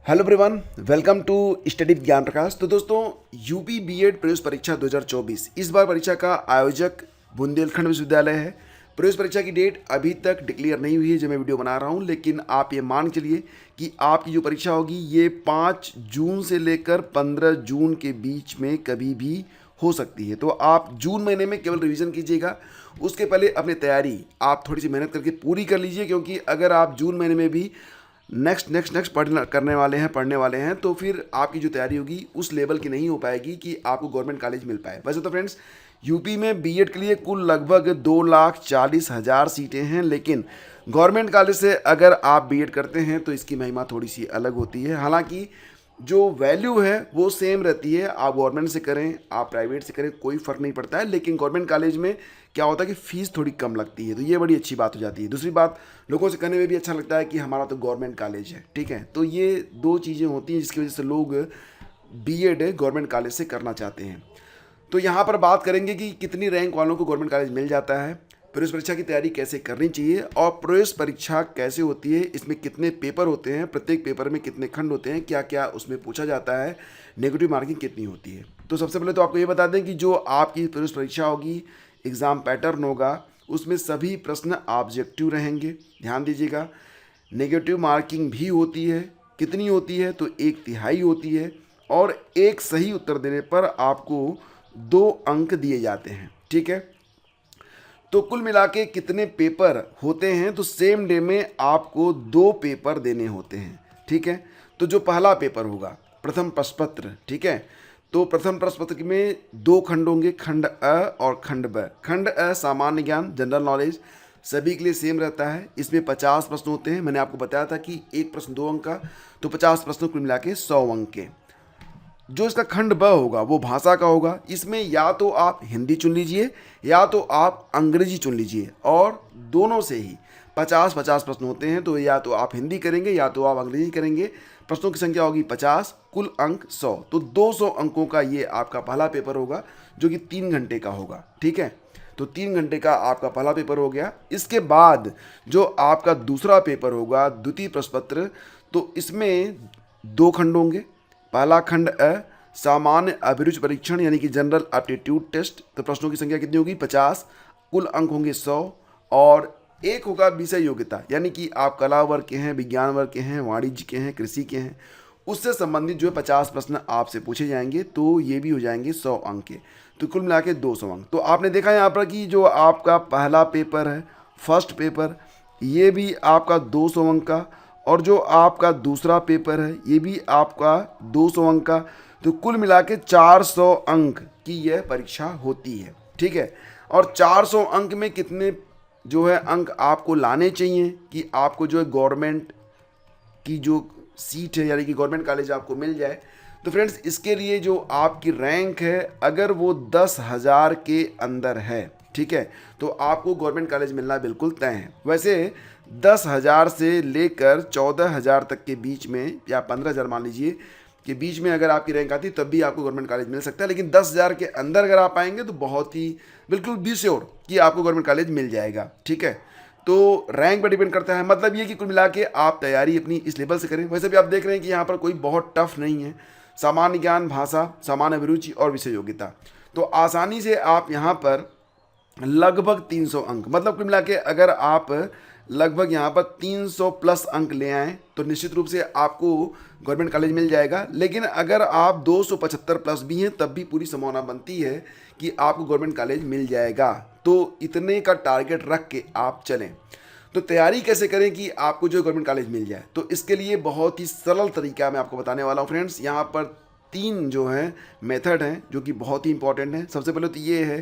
Hello everyone, welcome to study Gyan Prakash. तो दोस्तों, UP BEd प्रवेश परीक्षा 2024 इस बार परीक्षा का आयोजक बुंदेलखंड विश्वविद्यालय है। प्रवेश परीक्षा की डेट अभी तक डिक्लेयर नहीं हुई है जो मैं वीडियो बना रहा हूँ, लेकिन आप ये मान चलिए कि आपकी जो परीक्षा होगी ये 5 जून से लेकर 15 जून के बीच में कभी भी हो सकती है। तो आप जून महीने में केवल रिवीजन कीजिएगा, उसके पहले अपनी तैयारी आप थोड़ी सी मेहनत करके पूरी कर लीजिए, क्योंकि अगर आप जून महीने में भी नेक्स्ट पढ़ने वाले हैं तो फिर आपकी जो तैयारी होगी उस लेवल की नहीं हो पाएगी कि आपको गवर्नमेंट कॉलेज मिल पाए। वैसे तो फ्रेंड्स, यूपी में बीएड के लिए कुल लगभग 2,40,000 सीटें हैं, लेकिन गवर्नमेंट कॉलेज से अगर आप बीएड करते हैं तो इसकी महिमा थोड़ी सी अलग होती है। हालांकि जो वैल्यू है वो सेम रहती है, आप गवर्नमेंट से करें आप प्राइवेट से करें कोई फ़र्क नहीं पड़ता है, लेकिन गवर्नमेंट कॉलेज में क्या होता है कि फ़ीस थोड़ी कम लगती है, तो ये बड़ी अच्छी बात हो जाती है। दूसरी बात, लोगों से कहने में भी अच्छा लगता है कि हमारा तो गवर्नमेंट कॉलेज है, ठीक है। तो ये दो चीज़ें होती हैं जिसकी वजह से लोग बीएड गवर्नमेंट कॉलेज से करना चाहते हैं। तो यहाँ पर बात करेंगे कि कितनी रैंक वालों को गवर्नमेंट कॉलेज मिल जाता है, प्रवेश परीक्षा की तैयारी कैसे करनी चाहिए और प्रवेश परीक्षा कैसे होती है, इसमें कितने पेपर होते हैं, प्रत्येक पेपर में कितने खंड होते हैं, क्या क्या उसमें पूछा जाता है, नेगेटिव मार्किंग कितनी होती है। तो सबसे पहले तो आपको ये बता दें कि जो आपकी प्रवेश परीक्षा होगी, एग्ज़ाम पैटर्न होगा, उसमें सभी प्रश्न ऑब्जेक्टिव रहेंगे, ध्यान दीजिएगा। नेगेटिव मार्किंग भी होती है, कितनी होती है तो 1/3 होती है, और एक सही उत्तर देने पर आपको 2 अंक दिए जाते हैं, ठीक है। तो कुल मिला के कितने पेपर होते हैं, तो सेम डे में आपको 2 पेपर देने होते हैं, ठीक है। तो जो पहला पेपर होगा प्रथम प्रश्न पत्र, ठीक है, तो प्रथम प्रश्न पत्र में 2 खंड होंगे, खंड अ और खंड ब। खंड अ सामान्य ज्ञान जनरल नॉलेज सभी के लिए सेम रहता है, इसमें 50 प्रश्न होते हैं। मैंने आपको बताया था कि एक प्रश्न 2 अंक का, तो 50 प्रश्न कुल मिला के 100 अंक के। जो इसका खंड ब होगा वो भाषा का होगा, इसमें या तो आप हिंदी चुन लीजिए या तो आप अंग्रेजी चुन लीजिए, और दोनों से ही 50-50 प्रश्न होते हैं, तो या तो आप हिंदी करेंगे या तो आप अंग्रेजी करेंगे। प्रश्नों की संख्या होगी 50, कुल अंक 100, तो 200 अंकों का ये आपका पहला पेपर होगा जो कि 3 घंटे का होगा, ठीक है। तो 3 घंटे का आपका पहला पेपर हो गया। इसके बाद जो आपका दूसरा पेपर होगा द्वितीय प्रश्न पत्र, तो इसमें 2 खंड होंगे। पहला खंड अ सामान्य अभिरुचि परीक्षण यानी कि जनरल एप्टीट्यूड टेस्ट, तो प्रश्नों की संख्या कितनी होगी 50, कुल अंक होंगे 100, और एक होगा विषय योग्यता यानी कि आप कला वर्ग के हैं, विज्ञान वर्ग के हैं, वाणिज्य के हैं, कृषि के हैं, उससे संबंधित जो है 50 प्रश्न आपसे पूछे जाएंगे, तो ये भी हो जाएंगे 100 अंक के, तो कुल मिला के 200 अंक। तो आपने देखा यहाँ पर कि जो आपका पहला पेपर है फर्स्ट पेपर, ये भी आपका 200 अंक का, और जो आपका दूसरा पेपर है ये भी आपका 200 अंक का, तो कुल मिला के 400 अंक की यह परीक्षा होती है, ठीक है। और 400 अंक में कितने जो है अंक आपको लाने चाहिए कि आपको जो है गवर्नमेंट की जो सीट है यानी कि गवर्नमेंट कॉलेज आपको मिल जाए। तो फ्रेंड्स, इसके लिए जो आपकी रैंक है अगर वो 10,000 के अंदर है, ठीक है, तो आपको गवर्नमेंट कॉलेज मिलना बिल्कुल तय है। वैसे 10,000 से लेकर 14,000 तक के बीच में या 15,000 मान लीजिए के बीच में अगर आपकी रैंक आती तब भी आपको गवर्नमेंट कॉलेज मिल सकता है, लेकिन 10,000 के अंदर अगर आप आएंगे तो बहुत ही बिल्कुल बी श्योर कि आपको गवर्नमेंट कॉलेज मिल जाएगा, ठीक है। तो रैंक पर डिपेंड करता है, मतलब ये कि कुल मिला के आप तैयारी अपनी इस लेवल से करें। वैसे भी आप देख रहे हैं कि यहाँ पर कोई बहुत टफ नहीं है, सामान्य ज्ञान, भाषा, सामान्य अभिरुचि और विषय योग्यता, तो आसानी से आप यहाँ पर लगभग 300 अंक, मतलब कुल मिला के अगर आप लगभग यहाँ पर 300 प्लस अंक ले आएँ तो निश्चित रूप से आपको गवर्नमेंट कॉलेज मिल जाएगा। लेकिन अगर आप 275 प्लस भी हैं तब भी पूरी संभावना बनती है कि आपको गवर्नमेंट कॉलेज मिल जाएगा। तो इतने का टारगेट रख के आप चलें। तो तैयारी कैसे करें कि आपको जो गवर्नमेंट कॉलेज मिल जाए, तो इसके लिए बहुत ही सरल तरीका मैं आपको बताने वाला हूँ फ्रेंड्स। यहाँ पर 3 जो है मेथड हैं जो कि बहुत ही इंपॉर्टेंट हैं। सबसे पहले तो ये है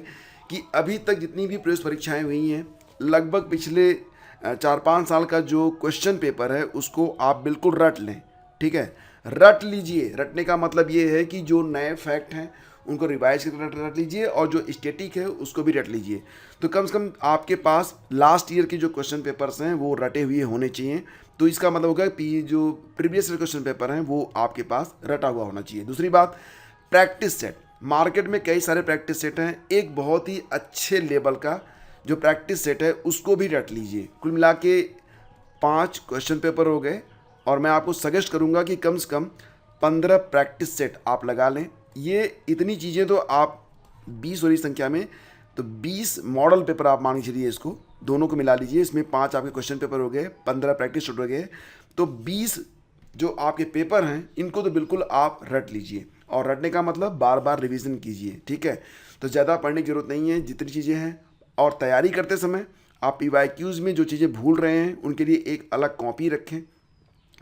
कि अभी तक जितनी भी प्रवेश परीक्षाएं हुई हैं, लगभग पिछले 4-5 साल का जो क्वेश्चन पेपर है उसको आप बिल्कुल रट लें, ठीक है। रट लीजिए, रटने का मतलब ये है कि जो नए फैक्ट हैं उनको रिवाइज करके रट लीजिए, और जो स्टैटिक है उसको भी रट लीजिए। तो कम से कम आपके पास लास्ट ईयर के जो क्वेश्चन पेपर्स हैं वो रटे हुए होने चाहिए। तो इसका मतलब होगा कि जो प्रीवियस ईयर क्वेश्चन पेपर हैं वो आपके पास रटा हुआ होना चाहिए। दूसरी बात, प्रैक्टिस सेट, मार्केट में कई सारे प्रैक्टिस सेट हैं, एक बहुत ही अच्छे लेवल का जो प्रैक्टिस सेट है उसको भी रट लीजिए। कुल मिला के 5 क्वेश्चन पेपर हो गए और मैं आपको सजेस्ट करूँगा कि कम से कम 15 प्रैक्टिस सेट आप लगा लें। ये इतनी चीज़ें तो आप 20 हो रही संख्या में, तो 20 मॉडल पेपर आप मान के चलिए, इसको दोनों को मिला लीजिए। इसमें 5 आपके क्वेश्चन पेपर हो गए, 15 प्रैक्टिस सेट हो गए, तो 20 जो आपके पेपर हैं इनको तो बिल्कुल आप रट लीजिए। और रटने का मतलब बार बार रिवीजन कीजिए, ठीक है। तो ज़्यादा पढ़ने की ज़रूरत नहीं है, जितनी चीज़ें हैं। और तैयारी करते समय आप PYQs में जो चीज़ें भूल रहे हैं उनके लिए एक अलग कॉपी रखें।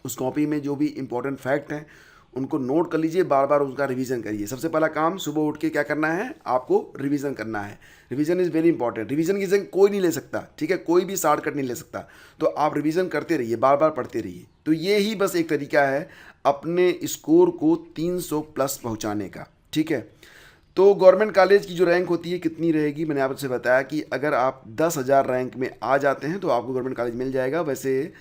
उस कॉपी में जो भी इंपॉर्टेंट फैक्ट हैं उनको नोट कर लीजिए, बार बार उसका रिवीजन करिए। सबसे पहला काम सुबह उठ के क्या करना है, आपको रिवीजन करना है। Revision is very important. Revision की जगह कोई नहीं ले सकता, ठीक है, कोई भी शॉर्टकट नहीं ले सकता। तो आप रिवीजन करते रहिए, बार बार पढ़ते रहिए। तो ये ही बस एक तरीका है अपने स्कोर को 300 प्लस पहुँचाने का, ठीक है। तो गवर्नमेंट कॉलेज की जो रैंक होती है कितनी रहेगी, मैंने आपसे बताया कि अगर आप 10,000 रैंक में आ जाते हैं तो आपको गवर्नमेंट कॉलेज मिल जाएगा। वैसे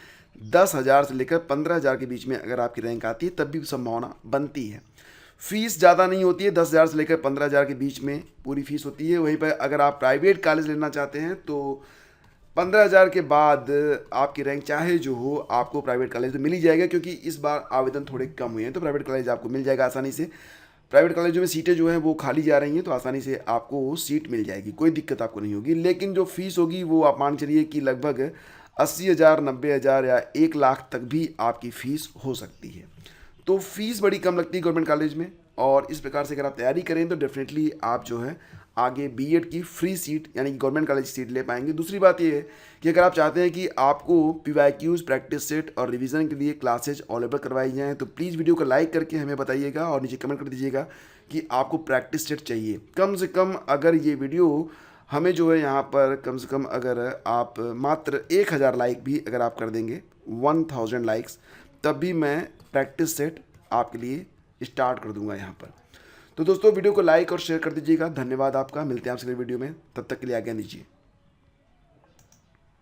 10,000 से लेकर 15,000 के बीच में अगर आपकी रैंक आती है तब भी संभावना बनती है। फीस ज़्यादा नहीं होती है, 10,000 से लेकर 15,000 के बीच में पूरी फीस होती है। वहीं पर अगर आप प्राइवेट कॉलेज लेना चाहते हैं तो 15,000 के बाद आपकी रैंक चाहे जो हो, आपको प्राइवेट कॉलेज तो मिल ही जाएगा, क्योंकि इस बार आवेदन थोड़े कम हुए हैं। तो प्राइवेट कॉलेज आपको मिल जाएगा आसानी से। प्राइवेट कॉलेजों में सीटें जो हैं वो खाली जा रही हैं, तो आसानी से आपको सीट मिल जाएगी, कोई दिक्कत आपको नहीं होगी। लेकिन जो फीस होगी वो आप मान चलिए कि लगभग 80,000, 90,000 या 1 लाख तक भी आपकी फ़ीस हो सकती है। तो फीस बड़ी कम लगती है गवर्नमेंट कॉलेज में। और इस प्रकार से अगर आप तैयारी करें तो डेफिनेटली आप जो है आगे बीएड की फ्री सीट यानी कि गवर्नमेंट कॉलेज की सीट ले पाएंगे। दूसरी बात ये है कि अगर आप चाहते हैं कि आपको PYQs, प्रैक्टिस सेट और रिवीजन के लिए क्लासेज अवेलेबल करवाई जाएँ तो प्लीज़ वीडियो को लाइक करके हमें बताइएगा और नीचे कमेंट कर दीजिएगा कि आपको प्रैक्टिस सेट चाहिए। कम से कम अगर ये वीडियो हमें जो है यहाँ पर कम से कम अगर आप मात्र 1,000 लाइक भी अगर आप कर देंगे, 1000 लाइक्स, तब भी मैं प्रैक्टिस सेट आपके लिए स्टार्ट कर दूंगा यहाँ पर। तो दोस्तों वीडियो को लाइक और शेयर कर दीजिएगा। धन्यवाद आपका। मिलते हैं आपसे अगली वीडियो में, तब तक के लिए आज्ञा दीजिए।